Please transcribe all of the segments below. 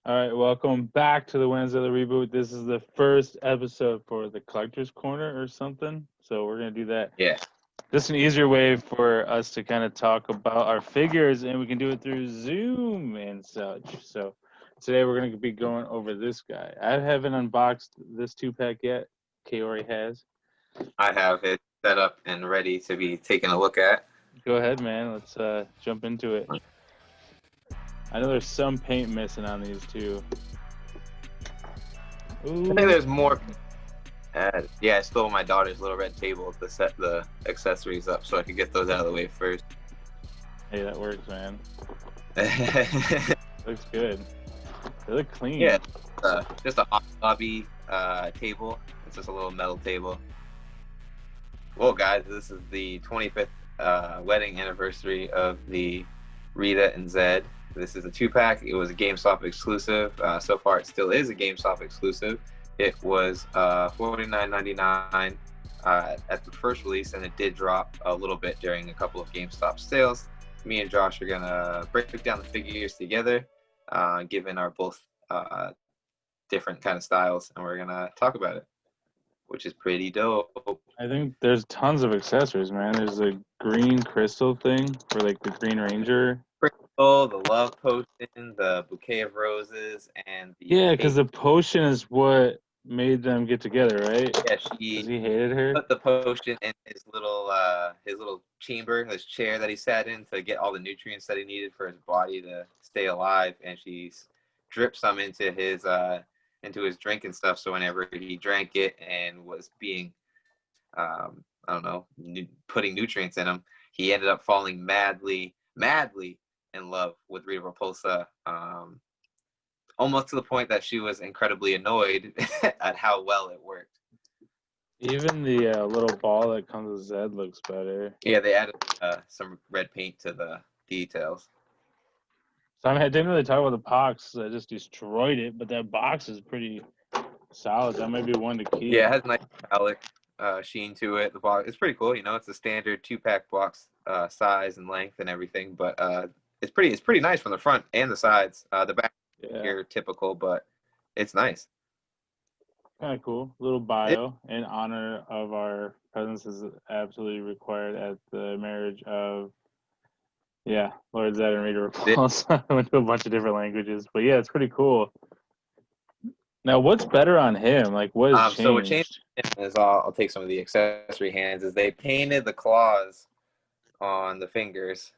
All right, welcome back to the Wednesday of the Reboot. This is the first episode for the Collector's Corner or something. So we're going to do that. Yeah. This is an easier way for us to kind of talk about our figures, and we can do it through Zoom and such. So today we're going to be going over this guy. I haven't unboxed this 2-pack yet. Kaori has. I have it set up and ready to be taken a look at. Go ahead, man. Let's jump into it. I know there's some paint missing on these too. Ooh. I think there's more. Yeah, I stole my daughter's little red table to set the accessories up so I could get those out of the way first. Hey, that works, man. Looks good. They look clean. Yeah, just a hobby table. It's just a little metal table. Well, guys, this is the 25th wedding anniversary of the Rita and Zedd. This is a 2-pack. It was a GameStop exclusive. So far, it still is a GameStop exclusive. It was $49.99 at the first release, and it did drop a little bit during a couple of GameStop sales. Me and Josh are gonna break down the figures together, given our both different kind of styles, and we're gonna talk about it, which is pretty dope. I think there's tons of accessories, man. There's a green crystal thing for like the Green Ranger. The love potion, the bouquet of roses, and the yeah, because the potion is what made them get together, right? Yeah, he hated her. Put the potion in his little chamber, his chair that he sat in to get all the nutrients that he needed for his body to stay alive, and she dripped some into his drink and stuff. So whenever he drank it and was being, I don't know, putting nutrients in him, he ended up falling madly in love with Rita Repulsa, almost to the point that she was incredibly annoyed at how well it worked. Even the little ball that comes with Zedd looks better. Yeah, they added some red paint to the details. So I mean, I didn't really talk about the box. I just destroyed it, but that box is pretty solid. That might be one to keep. Yeah, it has a nice metallic sheen to it. The box, it's pretty cool. You know, it's a standard 2-pack box size and length and everything, but it's pretty nice from the front and the sides. The back here typical, but it's nice. Kind of cool. Little bio in honor of our presence is absolutely required at the marriage of Lord Zedd and Rita Repulsa. I went to a bunch of different languages, but yeah, it's pretty cool. Now, what's better on him? Like, what has changed? So what changed is I'll take some of the accessory hands. Is they painted the claws on the fingers.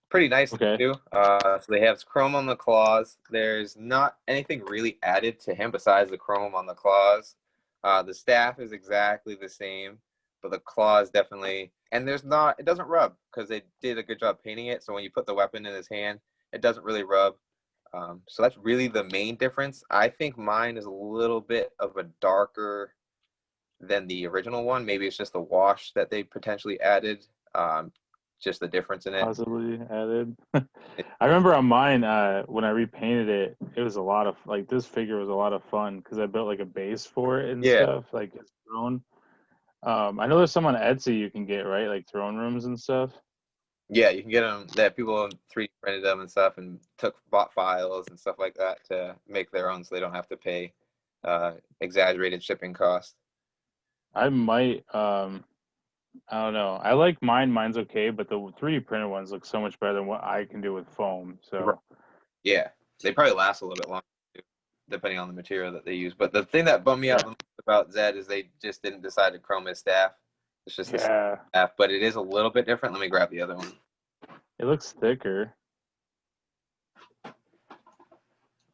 Pretty nice to do. So they have chrome on the claws. There's not anything really added to him besides the chrome on the claws. The staff is exactly the same, but the claws definitely. And it doesn't rub because they did a good job painting it. So when you put the weapon in his hand, it doesn't really rub. So that's really the main difference. I think mine is a little bit of a darker than the original one. Maybe it's just the wash that they potentially added. Just the difference in it. Possibly added. I remember on mine, when I repainted it, it was a lot of, like, this figure was a lot of fun because I built, like, a base for it and stuff, like his throne. I know there's some on Etsy you can get, right? Like throne rooms and stuff. Yeah, you can get them. That people 3D printed them and stuff and bought files and stuff like that to make their own so they don't have to pay exaggerated shipping costs. I might, I don't know. I like mine. Mine's okay, but the 3D printed ones look so much better than what I can do with foam. So yeah, they probably last a little bit longer too, depending on the material that they use. But the thing that bummed me out about Zedd is they just didn't decide to chrome his staff. It's just the staff, but it is a little bit different. Let me grab the other one. It looks thicker.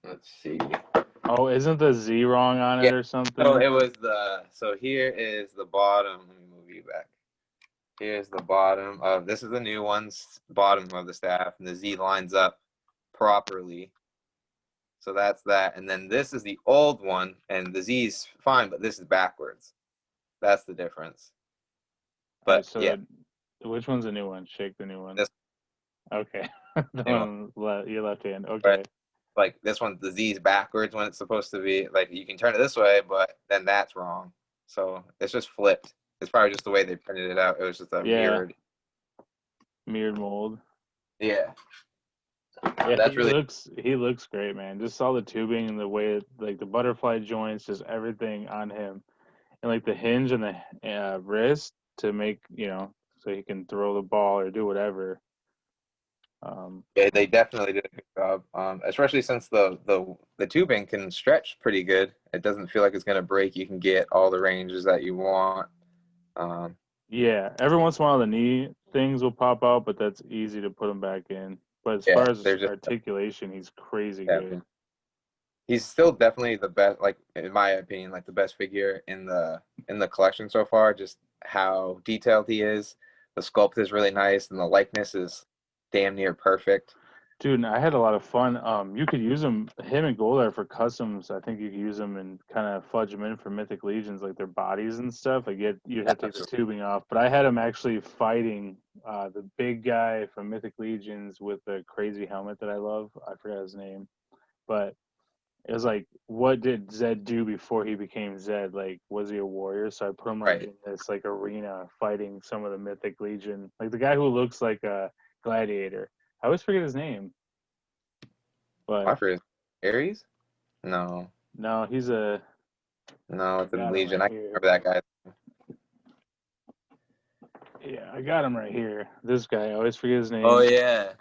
Let's see. Oh, isn't the Z wrong on it or something? So it was so here is the bottom. Let me move you back. Here's the bottom of, this is the new one's bottom of the staff, and the Z lines up properly. So that's that. And then this is the old one, and the Z's fine, but this is backwards. That's the difference. But so which one's the new one? Shake the new one. This. Okay. Your left hand. Okay. Right. Like this one, the Z's backwards when it's supposed to be. Like you can turn it this way, but then that's wrong. So it's just flipped. It's probably just the way they printed it out. It was just a mirrored mold. Yeah. Yeah, That's really he looks great, man. Just saw the tubing and the way like the butterfly joints, just everything on him, and like the hinge and the wrist to make so he can throw the ball or do whatever. yeah, they definitely did a good job. Especially since the tubing can stretch pretty good. It doesn't feel like it's gonna break. You can get all the ranges that you want. Yeah, every once in a while the knee things will pop out, but that's easy to put him back in. But as Yeah, far as they're just articulation, he's crazy yeah. good. He's still definitely the best, like in my opinion, like the best figure in the collection so far. Just how detailed he is. The sculpt is really nice, and the likeness is damn near perfect. Dude, and I had a lot of fun. You could use him and Goldar for customs. I think you could use them and kind of fudge them in for Mythic Legions, like their bodies and stuff. Like you'd have to take the tubing off. But I had him actually fighting the big guy from Mythic Legions with the crazy helmet that I love. I forgot his name, but it was like, what did Zed do before he became Zed? Like, was he a warrior? So I put him like Right. in this like arena fighting some of the Mythic Legion, like the guy who looks like a gladiator. I always forget his name, but Offer Ares? No, no, he's a. no, it's in Got him Legion. right I can't here. remember that guy. Yeah, I got him right here. This guy, I always forget his name. Oh yeah.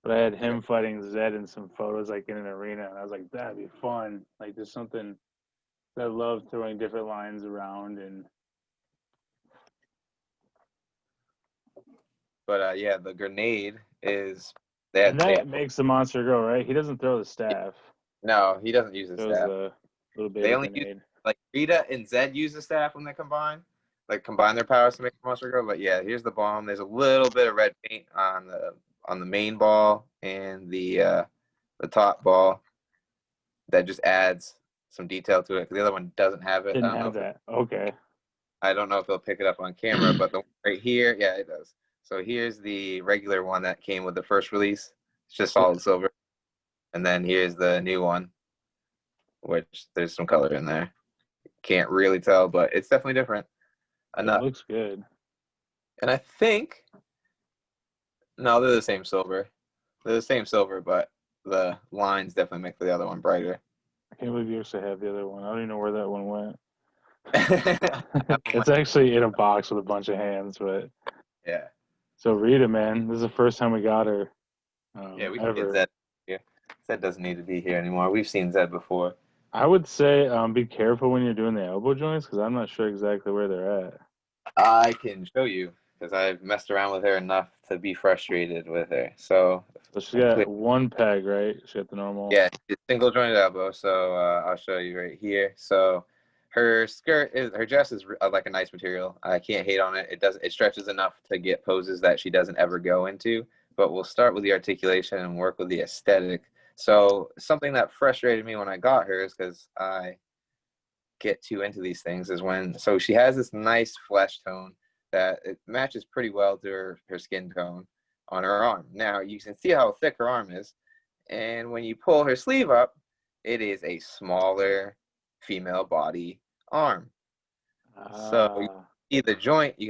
But I had Yeah. him fighting Zed in some photos, like in an arena, and I was like, that'd be fun. Like, there's something that I love throwing different lines around, and But yeah, the grenade is that makes the monster go right. He doesn't throw the staff; no, he doesn't use he his throws staff. the little They baby only use grenade. like Rita and Zed use the staff when they combine, like combine their powers to make the monster go. But yeah, here's the bomb. There's a little bit of red paint on the main ball and the top ball that just adds some detail to it. Because the other one doesn't have it. Didn't have that. Okay. I don't know if they'll pick it up on camera, but the one right here, yeah, it does. So here's the regular one that came with the first release. It's just solid silver. And then here's the new one, which there's some color in there. Can't really tell, but it's definitely different. It looks good. And I think, no, they're the same silver. They're the same silver, but the lines definitely make the other one brighter. I can't believe you actually have the other one. I don't even know where that one went. It's Like, actually in a box with a bunch of hands, but yeah. so Rita, man, this is the first time we got her. Yeah, we can get Ever. Zed here. Zed doesn't need to be here anymore. We've seen Zed before. I would say be careful when you're doing the elbow joints because I'm not sure exactly where they're at. I can show you because I've messed around with her enough to be frustrated with her. So She's got one peg, right? She got the normal. Yeah, it's single jointed elbow. So I'll show you right here. So her dress is like a nice material. I can't hate on it. It stretches enough to get poses that she doesn't ever go into. But we'll start with the articulation and work with the aesthetic. So something that frustrated me when I got her is because I get too into these things is so she has this nice flesh tone that it matches pretty well to her skin tone on her arm. Now you can see how thick her arm is. And when you pull her sleeve up, it is a smaller female body arm. So you can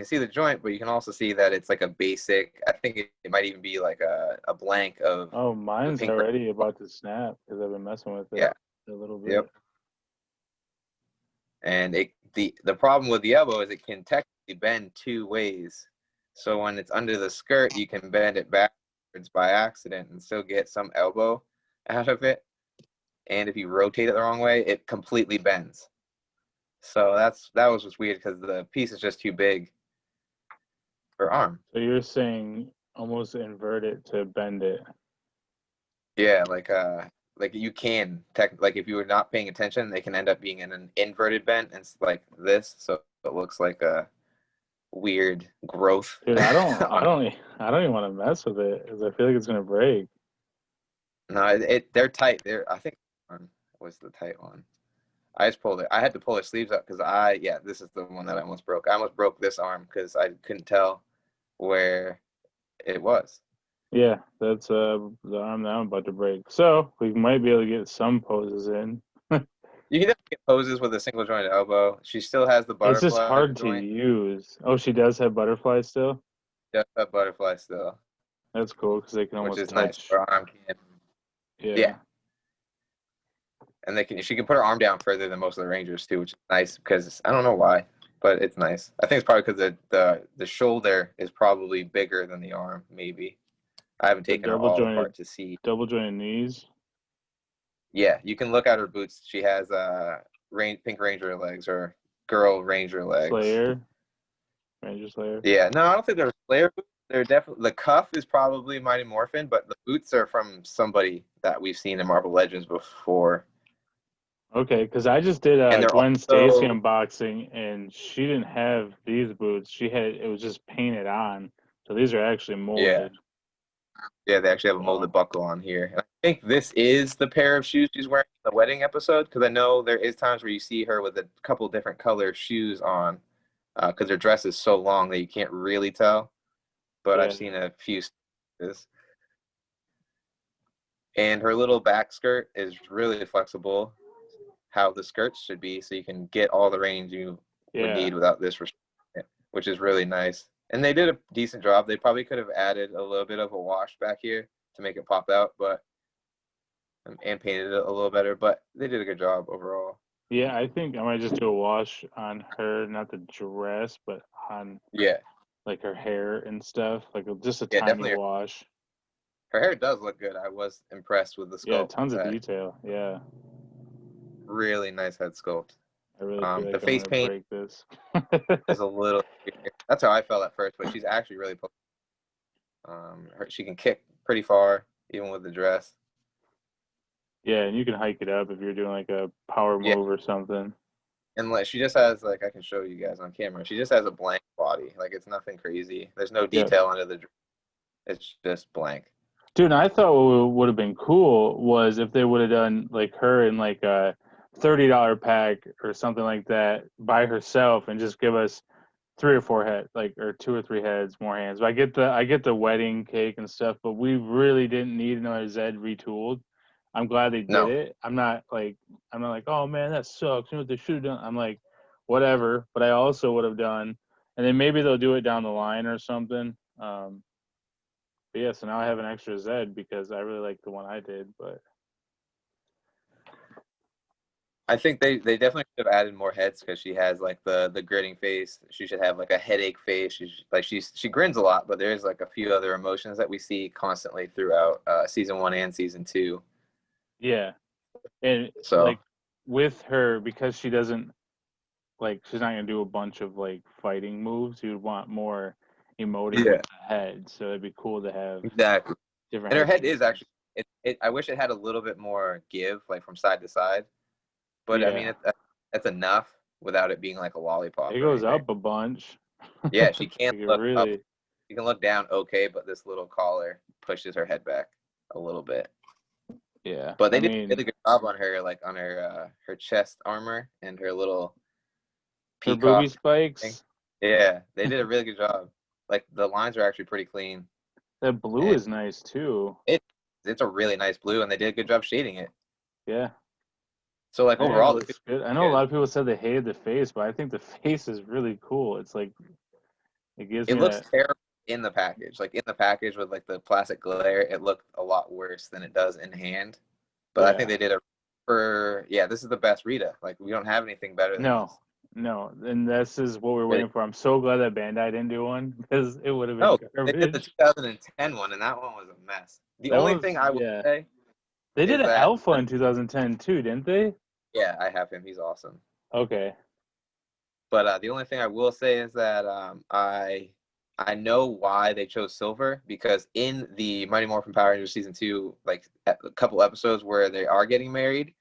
see the joint, but you can also see that it's like a basic, I think it might even be like a blank of. Oh, mine's already about to snap because I've been messing with it a little bit. Yep. And the problem with the elbow is it can technically bend two ways. So when it's under the skirt, you can bend it backwards by accident and still get some elbow out of it. And if you rotate it the wrong way, it completely bends. So that was just weird because the piece is just too big for arm. So you're saying almost invert it to bend it. Yeah, like you can like if you were not paying attention, they can end up being in an inverted bend and it's like this, so it looks like a weird growth. Dude, I don't even want to mess with it because I feel like it's gonna break. No, they're tight. I think one was the tight one. I just pulled it. I had to pull her sleeves up because this is the one that I almost broke. I almost broke this arm because I couldn't tell where it was. Yeah, that's the arm that I'm about to break. So we might be able to get some poses in. You can definitely get poses with a single jointed elbow. She still has the butterfly. It's just hard to use. Oh, she does have butterflies still? Just a butterfly still. That's cool because they can which almost is nice. touch. Her arm can, yeah. And she can put her arm down further than most of the Rangers too, which is nice because I don't know why, but it's nice. I think it's probably because the shoulder is probably bigger than the arm. Maybe I haven't taken her all apart to see. Double jointed knees. Yeah, you can look at her boots. She has pink Ranger legs or girl Ranger legs. Ranger Slayer. Yeah, no, I don't think they're Slayer boots. They're definitely, the cuff is probably Mighty Morphin, but the boots are from somebody that we've seen in Marvel Legends before. Okay, because I just did a Gwen Stacy unboxing, and she didn't have these boots. It was just painted on. So these are actually molded. Yeah, they actually have a molded buckle on here. And I think this is the pair of shoes she's wearing in the wedding episode, because I know there is times where you see her with a couple different color shoes on, because her dress is so long that you can't really tell. But I've seen a few. And her little back skirt is really flexible, how the skirts should be, so you can get all the range you would need without this restriction, which is really nice. And they did a decent job. They probably could have added a little bit of a wash back here to make it pop out, and painted it a little better, but they did a good job overall. Yeah, I think I might just do a wash on her, not the dress, but on like her hair and stuff, like just a tiny wash. Her hair does look good. I was impressed with the sculpt. Yeah, tons of detail. Yeah, really nice head sculpt. I really feel like the face paint break this. is a little. That's how I felt at first, but she's actually really. She can kick pretty far, even with the dress. Yeah, and you can hike it up if you're doing like a power move or something. And like she just has, like, I can show you guys on camera. She just has a blank body. Like, it's nothing crazy. There's no detail under the dress. It's just blank. Dude, I thought what would have been cool was if they would have done like her in like a $30 pack or something like that by herself and just give us 3 or 4 heads, like, or 2 or 3 heads, more hands. But I get the wedding cake and stuff, but we really didn't need another Zedd retooled. I'm glad they did it. I'm not like, oh man, that sucks. You know what they should have done? I'm like, whatever. But I also would have done, and then maybe they'll do it down the line or something. But yeah, so now I have an extra Zedd because I really like the one I did. But I think they definitely should have added more heads because she has like the gritting face. She should have like a headache face. She grins a lot, but there's like a few other emotions that we see constantly throughout season 1 and season 2. Yeah, and so like with her, because she doesn't like, she's not gonna do a bunch of like fighting moves. You'd want more emoting with the head, so it'd be cool to have different. And her head is actually I wish it had a little bit more give, like from side to side. But I mean, that's enough without it being like a lollipop. It goes up a bunch. Yeah, she can't look up. You can look down, okay, but this little collar pushes her head back a little bit. Yeah, but they did a good job on her, like on her chest armor and her little peacock, her booby spikes. Thing. Yeah, they did a really good job. Like the lines are actually pretty clean. That blue is nice too. It's a really nice blue, and they did a good job shading it. Yeah. So like overall, it looks good. I know a lot of people said they hated the face, but I think the face is really cool. It's like it looks terrible in the package. Like in the package with like the plastic glare, it looked a lot worse than it does in hand. But I think they did this is the best Rita. Like we don't have anything better than this. No, and this is what we're waiting for. I'm so glad that Bandai didn't do one because it would have been garbage. They did the 2010 one, and that one was a mess. The only thing I would say, they did an Alpha in 2010 too, didn't they? Yeah, I have him. He's awesome. Okay. But the only thing I will say is that I know why they chose silver, because in the Mighty Morphin Power Rangers season 2, like a couple episodes where they are getting married,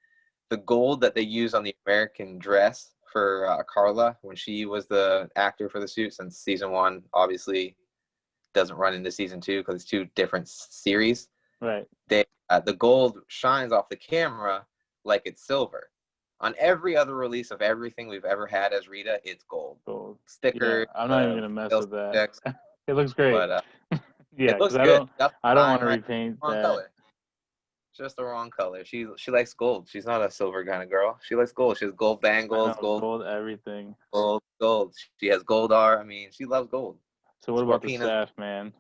the gold that they use on the American dress for Carla when she was the actor for the suit, since season 1 obviously doesn't run into season 2 because it's 2 different series. Right. The gold shines off the camera like it's silver. On every other release of everything we've ever had as Rita, it's gold. Stickers. Yeah, I'm not even gonna mess with that. It looks great. But, yeah, it looks good. I don't want to right? repaint that. Color. Just the wrong color. She likes gold. She's not a silver kind of girl. She likes gold. She has gold bangles, gold everything. Gold. She has gold R. I mean, she loves gold. So what about the staff, man?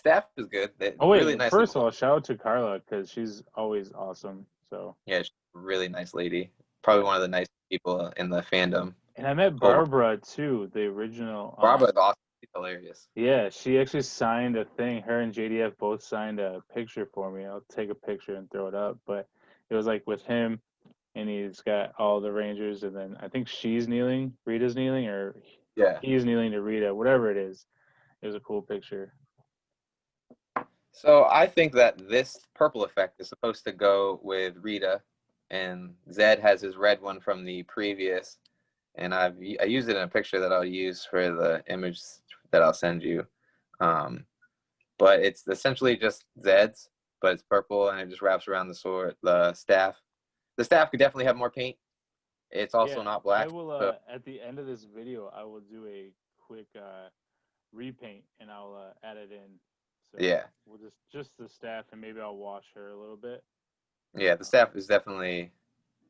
Staff is good. Oh wait, really nice. first of all, shout out to Carla because she's always awesome. So yeah, she's a really nice lady. Probably one of the nicest people in the fandom. and I met Barbara too, the original. Barbara's awesome. She's hilarious. Yeah, she actually signed a thing. Her and JDF both signed a picture for me. I'll take a picture and throw it up. But it was like with him, and he's got all the Rangers, and then I think she's kneeling, Rita's kneeling, or he's kneeling to Rita, whatever it is. It was a cool picture. So I think that this purple effect is supposed to go with Rita, and Zedd has his red one from the previous, and I used it in a picture that I'll use for the image that I'll send you. But it's essentially just Zedd's, but it's purple and it just wraps around the sword, the staff. The staff could definitely have more paint. It's also not black. I will so. at the end of this video, I will do a quick repaint and I'll add it in. So yeah. We'll just the staff and maybe I'll wash her a little bit. Yeah, the staff is definitely,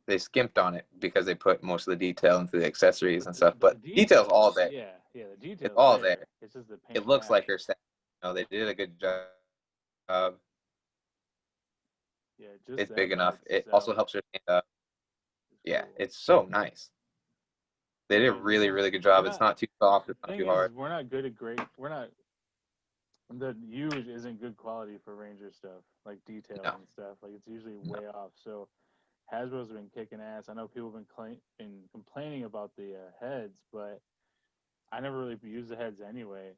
they skimped on it because they put most of the detail into the accessories and stuff. But detail's all there. Yeah, the detail's it's all there. It's just the paint. It looks like her staff. No, they did a good job. Yeah, just it's big enough. It also helps her stand up. Yeah, it's so nice. They did a really, really good job. It's not too soft. It's not too hard. We're not good at we're not. The huge isn't good quality for Ranger stuff, like detail and stuff. Like it's usually way off. So Hasbro's been kicking ass. I know people have been complaining about the heads, but I never really use the heads anyway.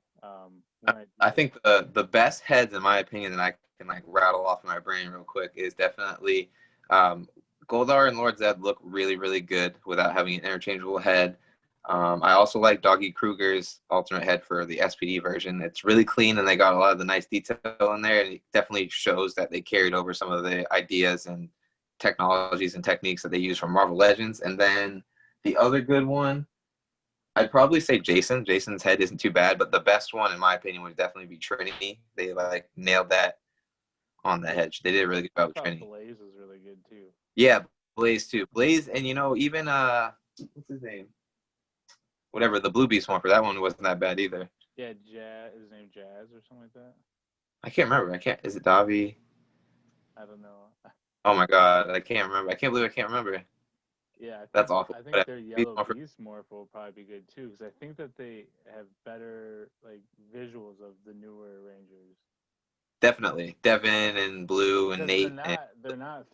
I think the best heads, in my opinion, that I can like rattle off in my brain real quick is definitely Goldar and Lord Zedd look really, really good without having an interchangeable head. I also like Doggy Kruger's alternate head for the SPD version. It's really clean and they got a lot of the nice detail in there. And it definitely shows that they carried over some of the ideas and technologies and techniques that they use from Marvel Legends. And then the other good one, I'd probably say Jason. Jason's head isn't too bad, but the best one, in my opinion, would definitely be Trinity. They like nailed that on the head. They did a really good job with Trinity. Blaze was really good too. Yeah, Blaze too. Blaze, and even what's his name? Whatever, the Blue Beast one for that one wasn't that bad either. Yeah, Jazz. Is his name Jazz or something like that? I can't remember. Is it Davi? I don't know. Oh my god, I can't remember. I can't believe I can't remember. Yeah, that's awful. I think their Yellow Beast morph will probably be good too, because I think that they have better like visuals of the newer Rangers. Definitely, Devin and Blue and Nate. They're not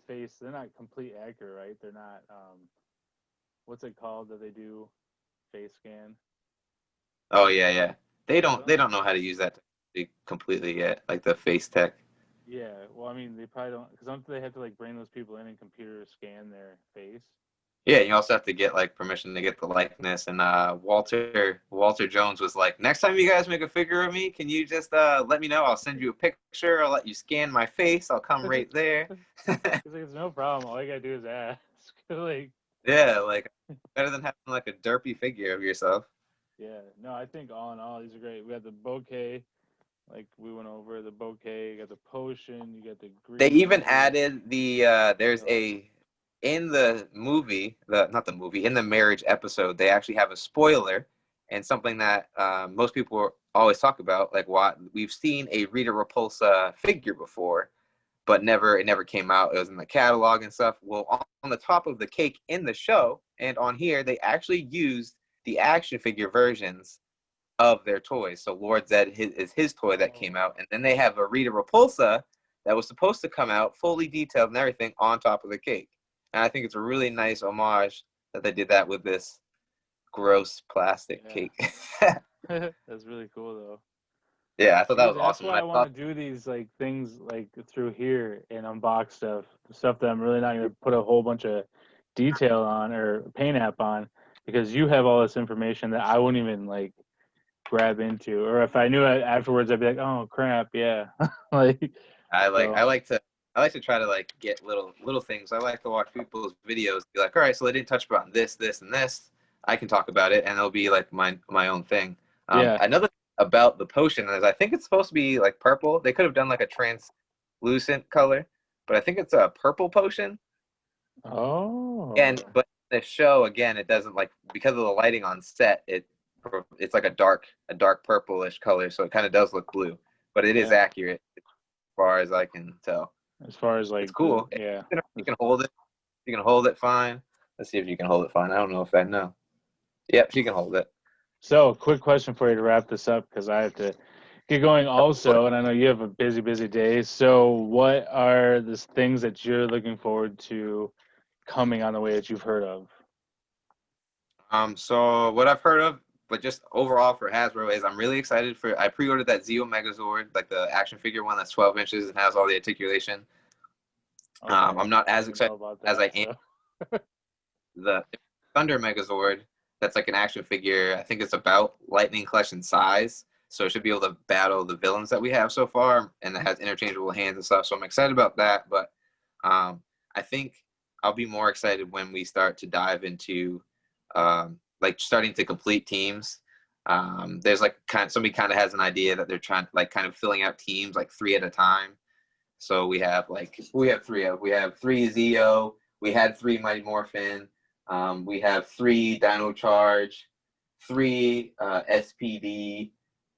complete accurate, right? They're not. What's it called that they do? Face scan. Oh yeah. They don't know how to use that completely yet, like the face tech. Yeah, well, I mean, they probably don't, because don't they have to like bring those people in and computer scan their face? Yeah, you also have to get like permission to get the likeness. And Walter Jones was like, next time you guys make a figure of me, can you just let me know? I'll send you a picture. I'll let you scan my face. I'll come right there. He's like, it's no problem. All you gotta do is ask. Like. Yeah, like better than having like a derpy figure of yourself. Yeah, no, I think all in all, these are great. We had the bouquet, like we went over the bouquet. You got the potion. You got the green. They even added the there's in the movie, in the marriage episode, they actually have a spoiler and something that most people always talk about, like what we've seen a Rita Repulsa figure before, but it never came out. It was in the catalog and stuff. Well, on the top of the cake in the show and on here, they actually used the action figure versions of their toys. So Lord Zedd is his toy that came out, and then they have a Rita Repulsa that was supposed to come out fully detailed and everything on top of the cake. And I think it's a really nice homage that they did that with this gross plastic cake. That's really cool, though. Yeah, I thought that was awesome. That's why I want to do these like things like through here and unbox stuff that I'm really not going to put a whole bunch of detail on or paint app on, because you have all this information that I wouldn't even like grab into, or if I knew it afterwards, I'd be like, oh crap, yeah. Like I like to try to like get little things. I like to watch people's videos, be like, all right, so they didn't touch upon this, and this. I can talk about it, and it'll be like my own thing. Another thing about the potion is I think it's supposed to be like purple. They could have done like a translucent color, but I think it's a purple potion. Oh. But in the show, again, it doesn't, like, because of the lighting on set, it's like a dark purplish color, so it kind of does look blue. but it is accurate as far as I can tell. As far as like, it's cool. Yeah, you can hold it. You can hold it fine. Let's see if you can hold it fine. I don't know if I know. Yep, she can hold it. So, quick question for you to wrap this up, because I have to get going also, and I know you have a busy day. So, what are the things that you're looking forward to coming on the way that you've heard of? So what I've heard of, but just overall for Hasbro, is I'm really excited for. I pre-ordered that Zeo Megazord, like the action figure one that's 12 inches and has all the articulation. Okay. I'm not as excited as I am. The Thunder Megazord, that's like an action figure. I think it's about Lightning Collection size, so it should be able to battle the villains that we have so far, and it has interchangeable hands and stuff. So I'm excited about that. But I think I'll be more excited when we start to dive into like starting to complete teams. There's like somebody kind of has an idea that they're trying, like, kind of filling out teams like 3 at a time. So we have 3 Zeo, we had 3 Mighty Morphin, we have 3 Dino Charge, 3 SPD,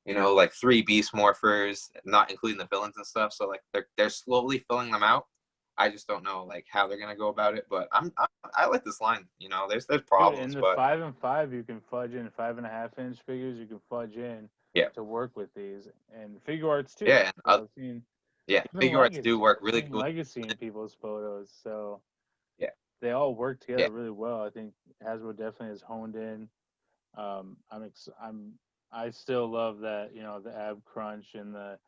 like 3 Beast Morphers, not including the villains and stuff. So like they're slowly filling them out. I just don't know like how they're gonna go about it, but I like this line. There's problems. In the 5 and 5, you can fudge in 5.5 inch figures. You can fudge in to work with these, and figure arts too. Yeah, I've seen. Yeah, figure arts do work really good. Legacy in people's photos, so yeah, they all work together really well. I think Hasbro definitely has honed in. I still love that, the ab crunch and the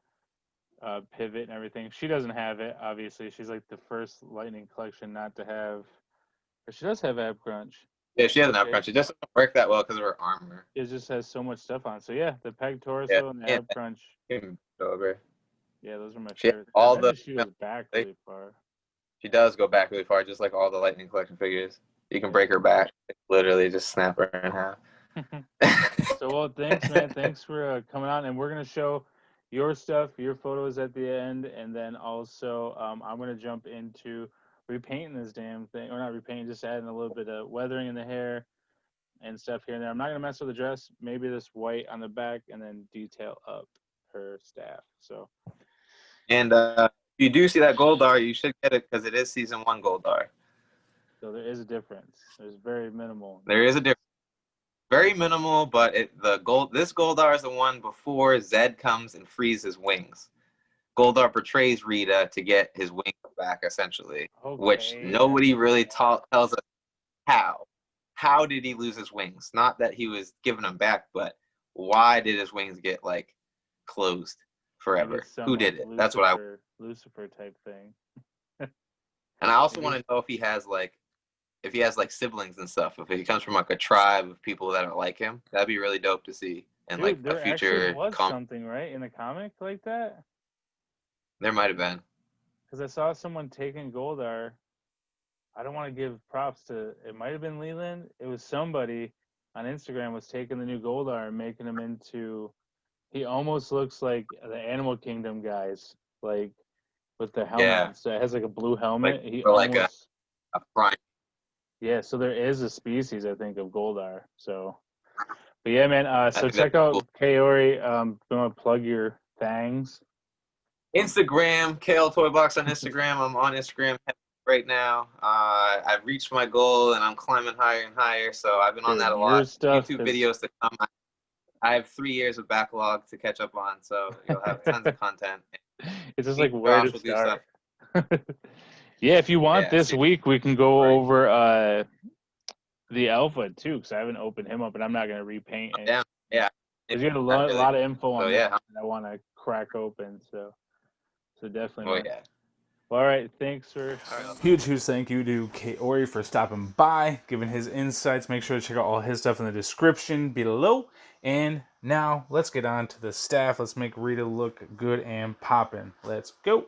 pivot and everything. She doesn't have it, obviously. She's like the first Lightning Collection not to have. But she does have ab crunch. Yeah, she has an ab crunch. It just doesn't work that well because of her armor. It just has so much stuff on. So yeah, the peg torso and the ab crunch. Yeah, those are my favorite. She goes back really far. She does go back really far, just like all the Lightning Collection figures. You can break her back, literally just snap her in half. So, well, thanks, man. Thanks for coming on, and we're gonna show your stuff, your photos at the end, and then also I'm gonna jump into repainting this damn thing, or not repainting, just adding a little bit of weathering in the hair and stuff here and there. I'm not gonna mess with the dress. Maybe this white on the back, and then detail up her staff. So. And if you do see that Goldar, you should get it because it is Season 1 Goldar. So there is a difference. There's very minimal. There is a difference. Very minimal, but this Goldar is the one before Zedd comes and frees his wings. Goldar portrays Rita to get his wings back, essentially, which nobody really tells us how. How did he lose his wings? Not that he was giving them back, but why did his wings get like closed forever? Who did it? That's what Lucifer type thing. And I also want to know if he has like siblings and stuff. If he comes from like a tribe of people that are like him, that'd be really dope to see. And like a future something right in the comic like that. There might have been. Because I saw someone taking Goldar. I don't want to give props to. It might have been Leland. It was somebody on Instagram was taking the new Goldar and making him into. He almost looks like the Animal Kingdom guys, like with the helmet. Yeah. So it has like a blue helmet. Like a prime. Yeah, so there is a species, I think, of Goldar. So, but yeah, man. So check out Kaori. You want to plug your things? Instagram, KL Toybox on Instagram. I'm on Instagram right now. I've reached my goal and I'm climbing higher and higher. So I've been on that a lot. YouTube videos to come. I have 3 years of backlog to catch up on, so you'll have tons of content. It's just like where to start. Yeah, if you want this week, we can go over the Alpha too, because I haven't opened him up, and I'm not going to repaint it. Yeah. Because you had a lot of info on that I want to crack open, so definitely. Oh, yeah. Well, all right, thanks for... Huge thank you to Kaori for stopping by, giving his insights. Make sure to check out all his stuff in the description below. And now, let's get on to the staff. Let's make Rita look good and poppin'. Let's go.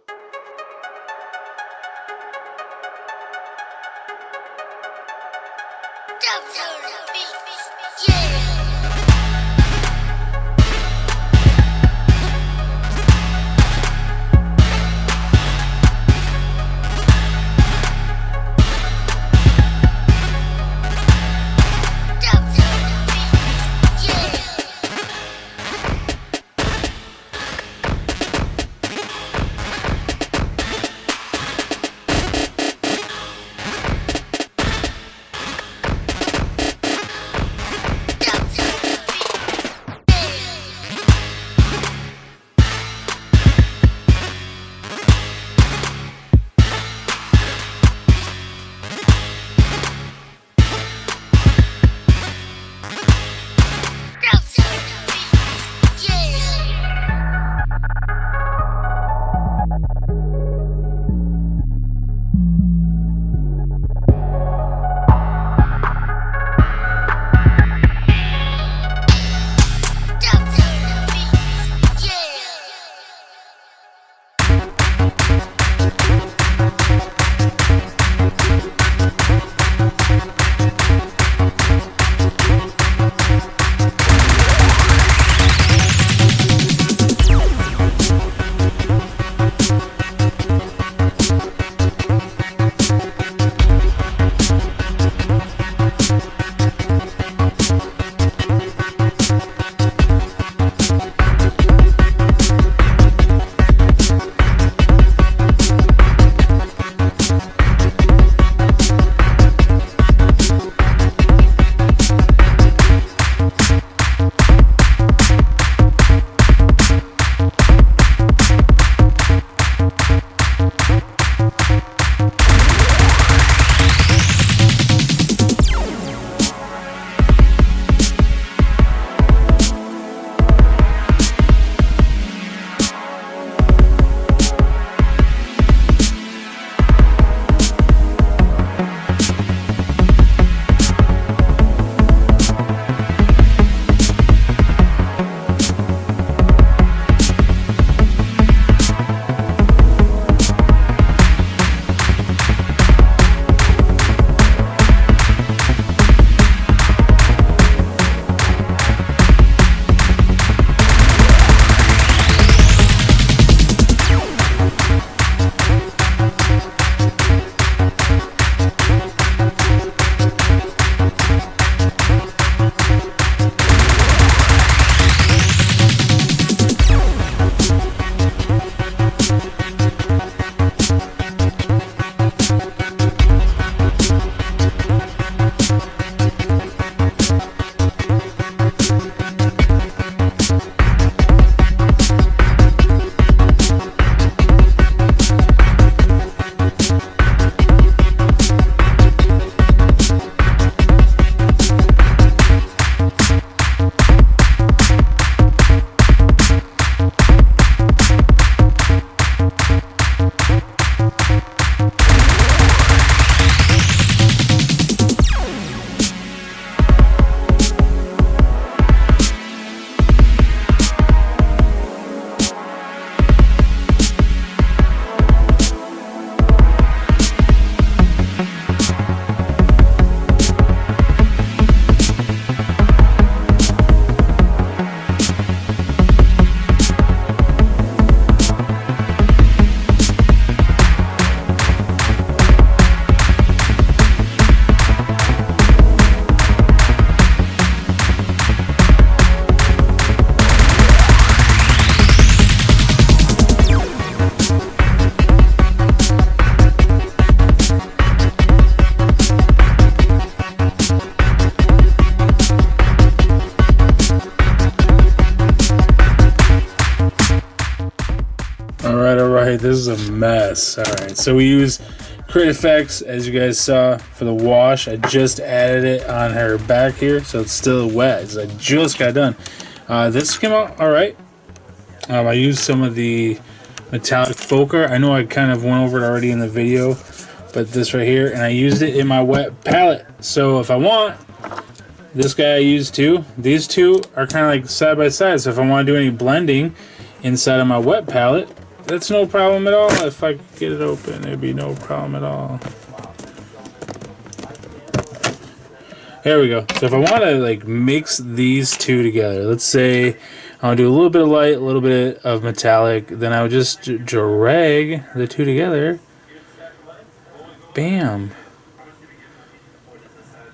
right, this is a mess. All right, so we use Crit Effects, as you guys saw, for the wash. I just added it on her back here, so it's still wet, as I just got done. This came out all right. I used some of the metallic Foker. I know I kind of went over it already in the video, but this right here, and I used it in my wet palette. So if I want, this guy I used too. These two are kind of like side by side, so if I want to do any blending inside of my wet palette, that's no problem at all. If I could get it open, it'd be no problem at all. There we go. So if I want to like mix these two together, let's say I want to do a little bit of light, a little bit of metallic, then I would just drag the two together. Bam.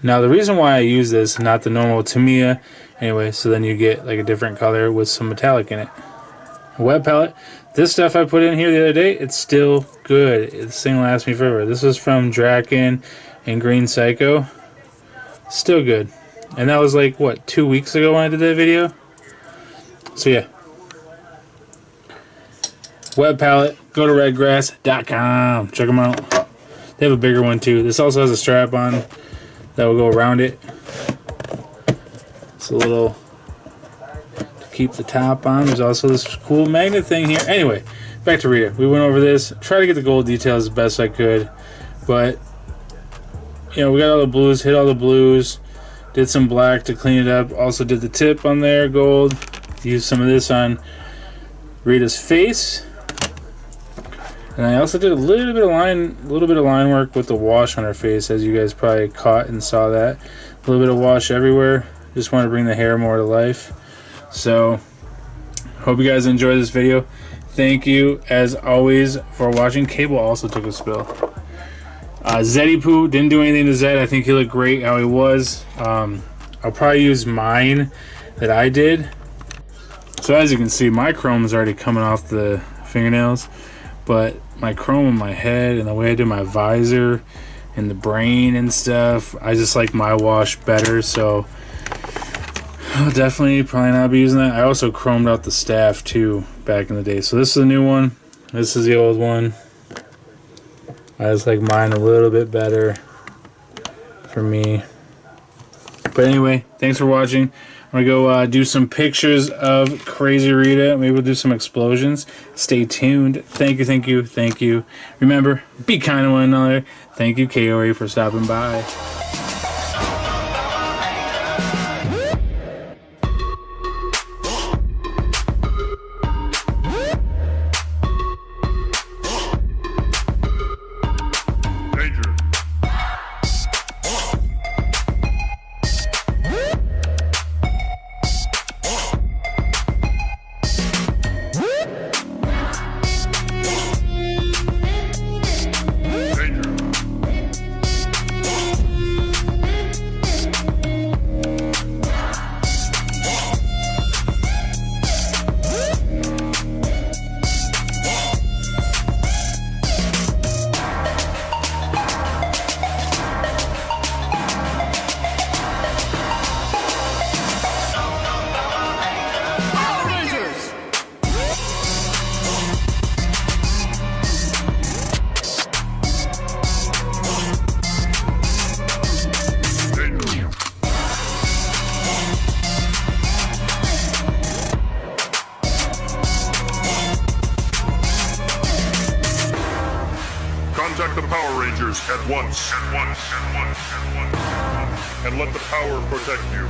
Now the reason why I use this, not the normal Tamiya, anyway, so then you get like a different color with some metallic in it. A wet palette. This stuff I put in here the other day, it's still good. This thing lasts me forever. This is from Draken and Green Psycho. Still good. And that was like, what, 2 weeks ago when I did that video? So yeah. Wet palette, go to redgrass.com. Check them out. They have a bigger one too. This also has a strap on that will go around it. It's a little to keep the top on. There's also this cool magnet thing here. Anyway, back to Rita. We went over this. Try to get the gold details as best I could, but you know, we got all the blues, hit all the blues, did some black to clean it up, also did the tip on there, gold, used some of this on Rita's face, and I also did a little bit of line work with the wash on her face, as you guys probably caught and saw that. A little bit of wash everywhere, just wanted to bring the hair more to life. So, hope you guys enjoy this video. Thank you, as always, for watching. Cable also took a spill. Zeddy Poo didn't do anything to Zed. I think he looked great how he was. I'll probably use mine that I did. So as you can see, my chrome is already coming off the fingernails, but my chrome on my head and the way I did my visor and the brain and stuff, I just like my wash better. So I'll definitely probably not be using that. I also chromed out the staff too back in the day. So this is a new one. This is the old one. I just like mine a little bit better for me. But anyway, thanks for watching. I'm going to go do some pictures of Crazy Rita. Maybe we'll do some explosions. Stay tuned. Thank you, thank you, thank you. Remember, be kind to one another. Thank you, Kaori, for stopping by. Contact the Power Rangers at once. And let the power protect you.